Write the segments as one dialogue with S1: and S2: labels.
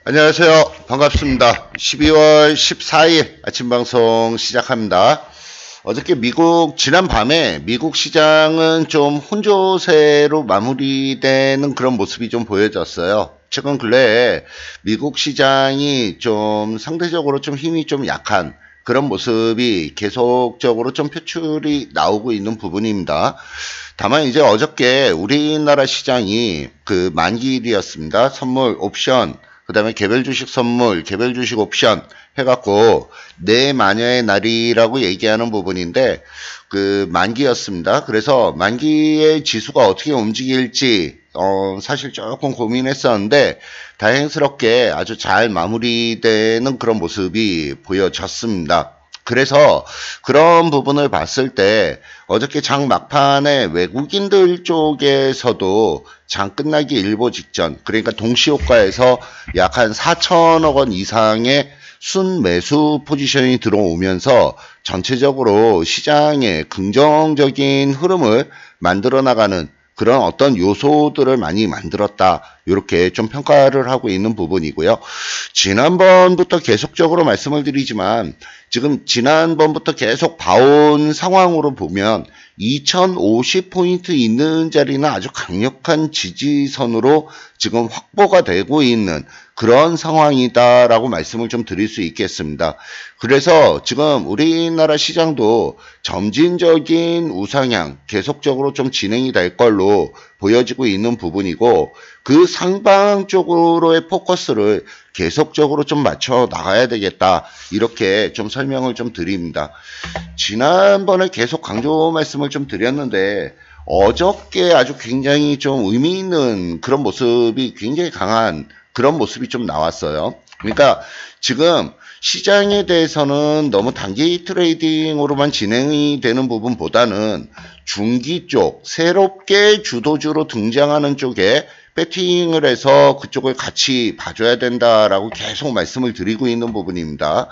S1: 안녕하세요. 반갑습니다. 12월 14일 아침 방송 시작합니다. 어저께 지난 밤에 미국 시장은 좀 혼조세로 마무리되는 그런 모습이 좀 보여졌어요. 최근 근래에 미국 시장이 좀 상대적으로 좀 힘이 좀 약한 그런 모습이 계속적으로 좀 표출이 나오고 있는 부분입니다. 다만 이제 어저께 우리나라 시장이 그 만기일이었습니다. 선물 옵션, 그 다음에 개별 주식 선물, 개별 주식 옵션 해갖고 내 마녀의 날이라고 얘기하는 부분인데 그 만기였습니다. 그래서 만기의 지수가 어떻게 움직일지 사실 조금 고민했었는데 다행스럽게 아주 잘 마무리되는 그런 모습이 보여졌습니다. 그래서 그런 부분을 봤을 때 어저께 장 막판에 외국인들 쪽에서도 장 끝나기 일보 직전, 그러니까 동시효과에서 약 한 4천억 원 이상의 순매수 포지션이 들어오면서 전체적으로 시장에 긍정적인 흐름을 만들어 나가는 그런 어떤 요소들을 많이 만들었다. 이렇게 좀 평가를 하고 있는 부분이고요. 지난번부터 계속적으로 말씀을 드리지만 지금 지난번부터 계속 봐온 상황으로 보면 2050포인트 있는 자리는 아주 강력한 지지선으로 지금 확보가 되고 있는 그런 상황이다라고 말씀을 좀 드릴 수 있겠습니다. 그래서 지금 우리나라 시장도 점진적인 우상향 계속적으로 좀 진행이 될 걸로 보여지고 있는 부분이고 그 상방 쪽으로의 포커스를 계속적으로 좀 맞춰 나가야 되겠다. 이렇게 좀 설명을 좀 드립니다. 지난번에 계속 강조 말씀을 좀 드렸는데 어저께 아주 굉장히 좀 의미 있는 그런 모습이 굉장히 강한 그런 모습이 좀 나왔어요. 그러니까 지금 시장에 대해서는 너무 단기 트레이딩으로만 진행이 되는 부분보다는 중기 쪽, 새롭게 주도주로 등장하는 쪽에 배팅을 해서 그쪽을 같이 봐줘야 된다라고 계속 말씀을 드리고 있는 부분입니다.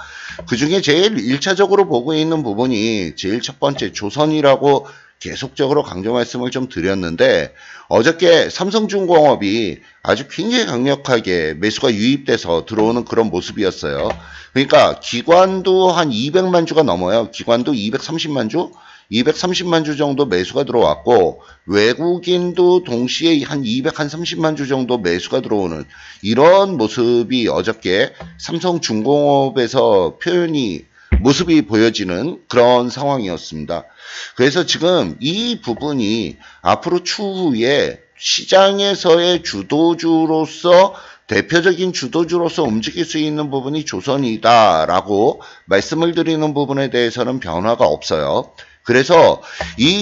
S1: 그 중에 제일 1차적으로 보고 있는 부분이 제일 첫 번째 조선이라고 계속적으로 강조 말씀을 좀 드렸는데 어저께 삼성중공업이 아주 굉장히 강력하게 매수가 유입돼서 들어오는 그런 모습이었어요. 그러니까 기관도 한 200만 주가 넘어요. 기관도 230만 주? 230만 주 정도 매수가 들어왔고 외국인도 동시에 한 230만 주 정도 매수가 들어오는 이런 모습이 어저께 삼성중공업에서 모습이 보여지는 그런 상황이었습니다. 그래서 지금 이 부분이 앞으로 추후에 시장에서의 주도주로서 대표적인 주도주로서 움직일 수 있는 부분이 조선이다라고 말씀을 드리는 부분에 대해서는 변화가 없어요. 그래서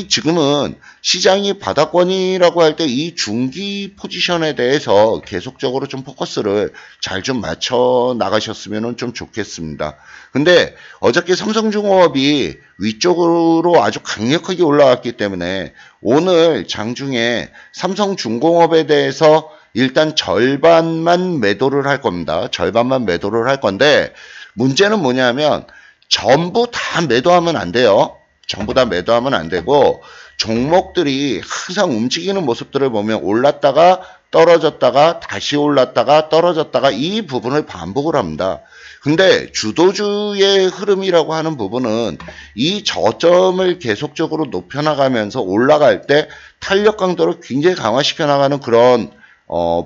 S1: 지금은 시장이 바닥권이라고 할 때 이 중기 포지션에 대해서 계속적으로 좀 포커스를 잘 좀 맞춰 나가셨으면 좀 좋겠습니다. 근데 어저께 삼성중공업이 위쪽으로 아주 강력하게 올라왔기 때문에 오늘 장중에 삼성중공업에 대해서 일단 절반만 매도를 할 겁니다. 절반만 매도를 할 건데 문제는 뭐냐면 전부 다 매도하면 안 돼요. 전부 다 매도하면 안 되고 종목들이 항상 움직이는 모습들을 보면 올랐다가 떨어졌다가 다시 올랐다가 떨어졌다가 이 부분을 반복을 합니다. 근데 주도주의 흐름이라고 하는 부분은 이 저점을 계속적으로 높여나가면서 올라갈 때 탄력 강도를 굉장히 강화시켜 나가는 그런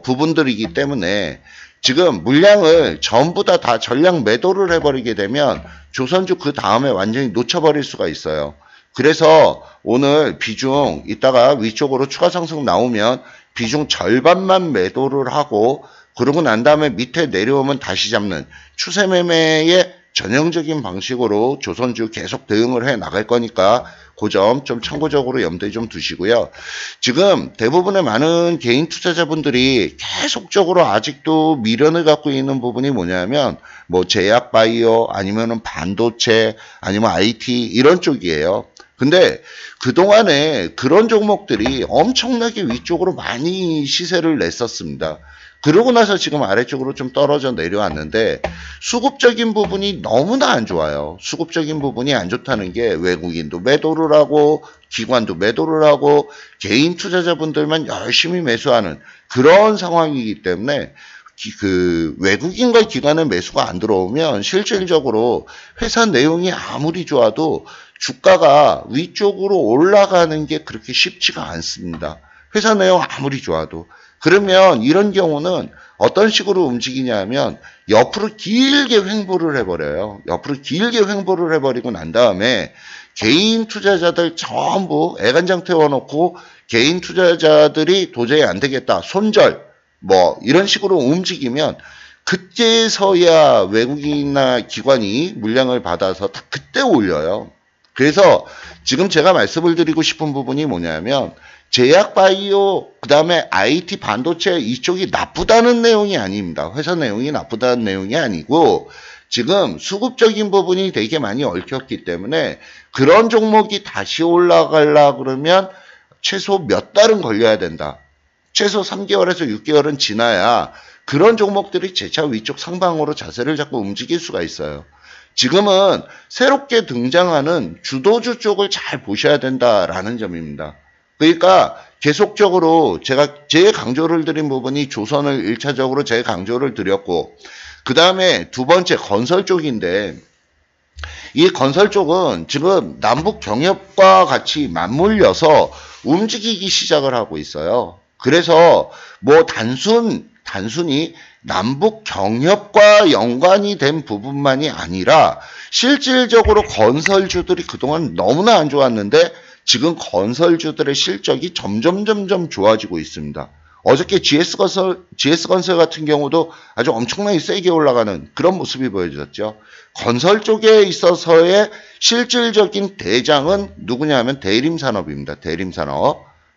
S1: 부분들이기 때문에 지금 물량을 전부 다 전량 매도를 해버리게 되면 조선주 그 다음에 완전히 놓쳐버릴 수가 있어요. 그래서 오늘 비중 이따가 위쪽으로 추가 상승 나오면 비중 절반만 매도를 하고 그러고 난 다음에 밑에 내려오면 다시 잡는 추세 매매의 전형적인 방식으로 조선주 계속 대응을 해 나갈 거니까 그 점 좀 참고적으로 염두에 좀 두시고요. 지금 대부분의 많은 개인 투자자분들이 계속적으로 아직도 미련을 갖고 있는 부분이 뭐냐면 뭐 제약 바이오 아니면은 반도체 아니면 IT 이런 쪽이에요. 근데 그동안에 그런 종목들이 엄청나게 위쪽으로 많이 시세를 냈었습니다. 그러고 나서 지금 아래쪽으로 좀 떨어져 내려왔는데 수급적인 부분이 너무나 안 좋아요. 수급적인 부분이 안 좋다는 게 외국인도 매도를 하고 기관도 매도를 하고 개인 투자자분들만 열심히 매수하는 그런 상황이기 때문에 그 외국인과 기관의 매수가 안 들어오면 실질적으로 회사 내용이 아무리 좋아도 주가가 위쪽으로 올라가는 게 그렇게 쉽지가 않습니다. 회사 내용 아무리 좋아도. 그러면 이런 경우는 어떤 식으로 움직이냐면 옆으로 길게 횡보를 해버려요. 옆으로 길게 횡보를 해버리고 난 다음에 개인 투자자들 전부 애간장 태워놓고 개인 투자자들이 도저히 안 되겠다. 손절 뭐 이런 식으로 움직이면 그때서야 외국인이나 기관이 물량을 받아서 다 그때 올려요. 그래서 지금 제가 말씀을 드리고 싶은 부분이 뭐냐면 제약 바이오 그다음에 IT 반도체 이쪽이 나쁘다는 내용이 아닙니다. 회사 내용이 나쁘다는 내용이 아니고 지금 수급적인 부분이 되게 많이 얽혔기 때문에 그런 종목이 다시 올라가려 그러면 최소 몇 달은 걸려야 된다. 최소 3개월에서 6개월은 지나야 그런 종목들이 재차 위쪽 상방으로 자세를 잡고 움직일 수가 있어요. 지금은 새롭게 등장하는 주도주 쪽을 잘 보셔야 된다라는 점입니다. 그러니까 계속적으로 제 강조를 드린 부분이 조선을 1차적으로 제 강조를 드렸고 그 다음에 두 번째 건설 쪽인데 이 건설 쪽은 지금 남북 경협과 같이 맞물려서 움직이기 시작을 하고 있어요. 그래서 뭐 단순히 남북 경협과 연관이 된 부분만이 아니라 실질적으로 건설주들이 그동안 너무나 안 좋았는데 지금 건설주들의 실적이 점점 좋아지고 있습니다. 어저께 GS건설 같은 경우도 아주 엄청나게 세게 올라가는 그런 모습이 보여졌죠. 건설 쪽에 있어서의 실질적인 대장은 누구냐면 대림산업입니다.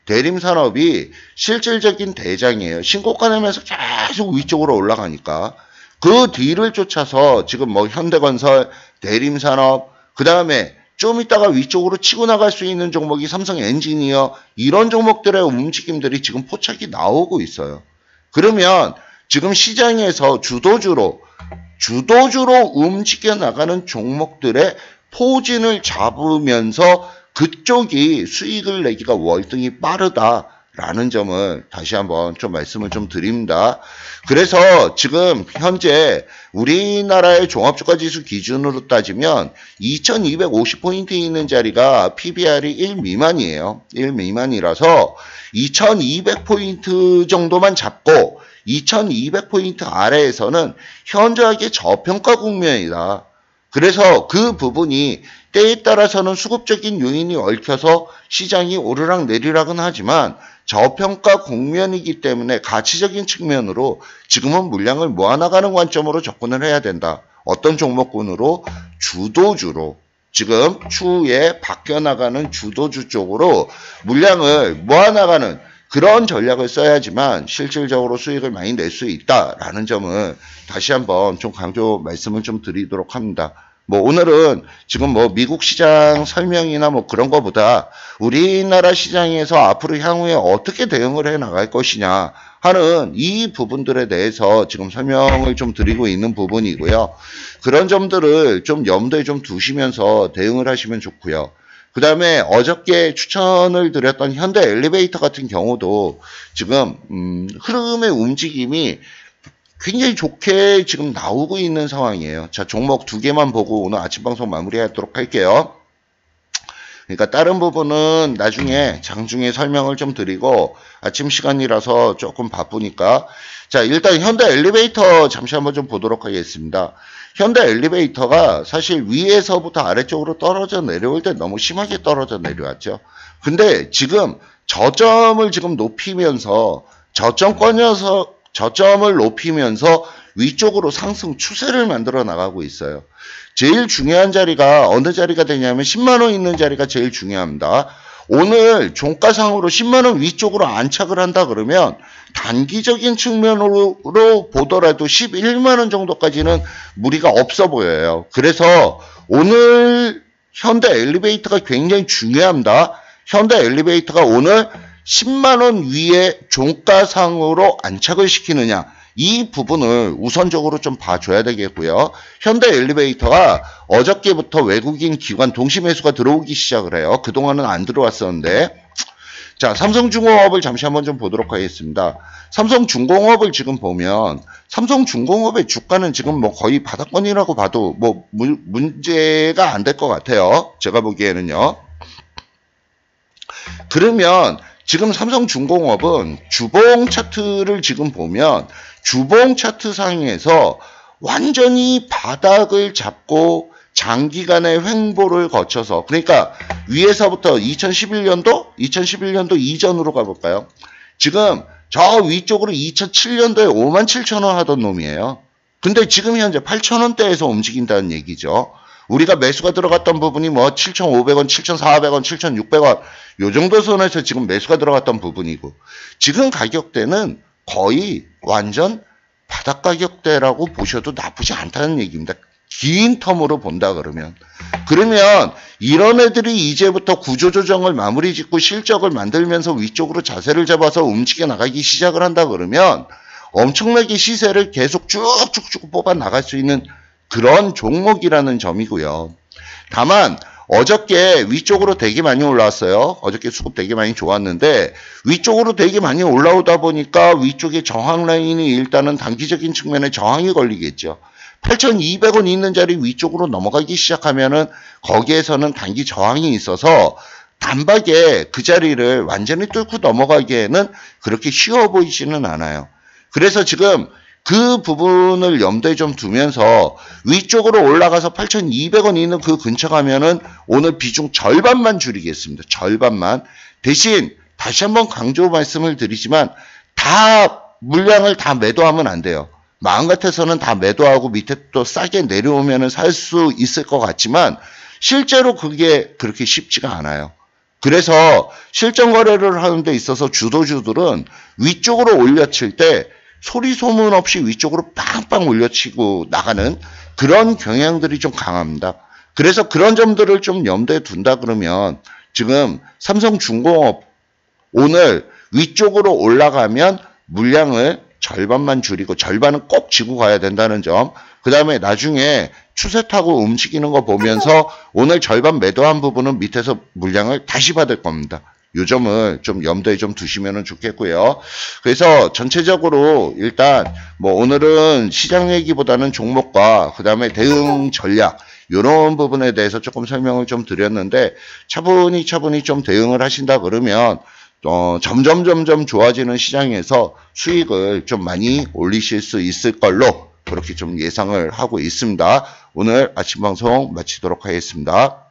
S1: 대림산업이 실질적인 대장이에요. 신고가 내면서 계속 위쪽으로 올라가니까 그 뒤를 쫓아서 지금 뭐 현대건설, 대림산업, 그 다음에 좀 이따가 위쪽으로 치고 나갈 수 있는 종목이 삼성엔지니어 이런 종목들의 움직임들이 지금 포착이 나오고 있어요. 그러면 지금 시장에서 주도주로 움직여 나가는 종목들의 포진을 잡으면서 그쪽이 수익을 내기가 월등히 빠르다라는 점을 다시 한번 좀 말씀을 좀 드립니다. 그래서 지금 현재 우리나라의 종합주가지수 기준으로 따지면 2250포인트 있는 자리가 PBR이 1 미만이에요. 1 미만이라서 2200포인트 정도만 잡고 2200포인트 아래에서는 현저하게 저평가 국면이다. 그래서 그 부분이 때에 따라서는 수급적인 요인이 얽혀서 시장이 오르락 내리락은 하지만 저평가 국면이기 때문에 가치적인 측면으로 지금은 물량을 모아나가는 관점으로 접근을 해야 된다. 어떤 종목군으로? 주도주로. 지금 추후에 바뀌어나가는 주도주 쪽으로 물량을 모아나가는 그런 전략을 써야지만 실질적으로 수익을 많이 낼 수 있다라는 점을 다시 한번 좀 강조 말씀을 좀 드리도록 합니다. 뭐 오늘은 지금 뭐 미국 시장 설명이나 뭐 그런 거보다 우리나라 시장에서 앞으로 향후에 어떻게 대응을 해 나갈 것이냐 하는 이 부분들에 대해서 지금 설명을 좀 드리고 있는 부분이고요. 그런 점들을 좀 염두에 좀 두시면서 대응을 하시면 좋고요. 그 다음에 어저께 추천을 드렸던 현대 엘리베이터 같은 경우도 지금 흐름의 움직임이 굉장히 좋게 지금 나오고 있는 상황이에요. 자, 종목 두 개만 보고 오늘 아침 방송 마무리하도록 할게요. 그러니까 다른 부분은 나중에 장중에 설명을 좀 드리고 아침 시간이라서 조금 바쁘니까 자, 일단 현대 엘리베이터 잠시 한번 좀 보도록 하겠습니다. 현대 엘리베이터가 사실 위에서부터 아래쪽으로 떨어져 내려올 때 너무 심하게 떨어져 내려왔죠. 근데 지금 저점을 지금 높이면서 저점을 높이면서 위쪽으로 상승 추세를 만들어 나가고 있어요. 제일 중요한 자리가 어느 자리가 되냐면 10만원 있는 자리가 제일 중요합니다. 오늘 종가상으로 10만원 위쪽으로 안착을 한다 그러면 단기적인 측면으로 보더라도 11만원 정도까지는 무리가 없어 보여요. 그래서 오늘 현대 엘리베이터가 굉장히 중요합니다. 현대 엘리베이터가 오늘 10만원 위에 종가상으로 안착을 시키느냐 이 부분을 우선적으로 좀 봐줘야 되겠고요. 현대 엘리베이터가 어저께부터 외국인 기관 동시 매수가 들어오기 시작을 해요. 그동안은 안 들어왔었는데 자, 삼성중공업을 잠시 한번 좀 보도록 하겠습니다. 삼성중공업을 지금 보면 삼성중공업의 주가는 지금 뭐 거의 바닥권이라고 봐도 뭐 문제가 안 될 것 같아요. 제가 보기에는요. 그러면 지금 삼성중공업은 주봉 차트를 지금 보면 주봉 차트 상에서 완전히 바닥을 잡고 장기간의 횡보를 거쳐서, 그러니까 위에서부터 2011년도 이전으로 가볼까요? 지금 저 위쪽으로 2007년도에 57,000원 하던 놈이에요. 근데 지금 현재 8,000원대에서 움직인다는 얘기죠. 우리가 매수가 들어갔던 부분이 뭐 7,500원, 7,400원, 7,600원 요 정도 선에서 지금 매수가 들어갔던 부분이고, 지금 가격대는 거의 완전 바닥 가격대라고 보셔도 나쁘지 않다는 얘기입니다. 긴 텀으로 본다 그러면 이런 애들이 이제부터 구조조정을 마무리 짓고 실적을 만들면서 위쪽으로 자세를 잡아서 움직여 나가기 시작을 한다 그러면 엄청나게 시세를 계속 쭉쭉쭉 뽑아 나갈 수 있는 그런 종목이라는 점이고요. 다만 어저께 위쪽으로 되게 많이 올라왔어요. 어저께 수급 되게 많이 좋았는데 위쪽으로 되게 많이 올라오다 보니까 위쪽에 저항 라인이 일단은 단기적인 측면에 저항이 걸리겠죠. 8,200원 있는 자리 위쪽으로 넘어가기 시작하면은 거기에서는 단기 저항이 있어서 단박에 그 자리를 완전히 뚫고 넘어가기에는 그렇게 쉬워 보이지는 않아요. 그래서 지금 그 부분을 염두에 좀 두면서 위쪽으로 올라가서 8,200원 있는 그 근처 가면은 오늘 비중 절반만 줄이겠습니다. 절반만. 대신 다시 한번 강조 말씀을 드리지만 물량을 다 매도하면 안 돼요. 마음 같아서는 다 매도하고 밑에 또 싸게 내려오면은 살 수 있을 것 같지만 실제로 그게 그렇게 쉽지가 않아요. 그래서 실전 거래를 하는 데 있어서 주도주들은 위쪽으로 올려칠 때 소리 소문 없이 위쪽으로 빵빵 올려치고 나가는 그런 경향들이 좀 강합니다. 그래서 그런 점들을 좀 염두에 둔다 그러면 지금 삼성중공업 오늘 위쪽으로 올라가면 물량을 절반만 줄이고 절반은 꼭 쥐고 가야 된다는 점, 그 다음에 나중에 추세 타고 움직이는 거 보면서 오늘 절반 매도한 부분은 밑에서 물량을 다시 받을 겁니다. 이 점을 좀 염두에 좀 두시면 좋겠고요. 그래서 전체적으로 일단 뭐 오늘은 시장 얘기보다는 종목과 그 다음에 대응 전략 이런 부분에 대해서 조금 설명을 좀 드렸는데 차분히 좀 대응을 하신다 그러면 점점 좋아지는 시장에서 수익을 좀 많이 올리실 수 있을 걸로 그렇게 좀 예상을 하고 있습니다. 오늘 아침 방송 마치도록 하겠습니다.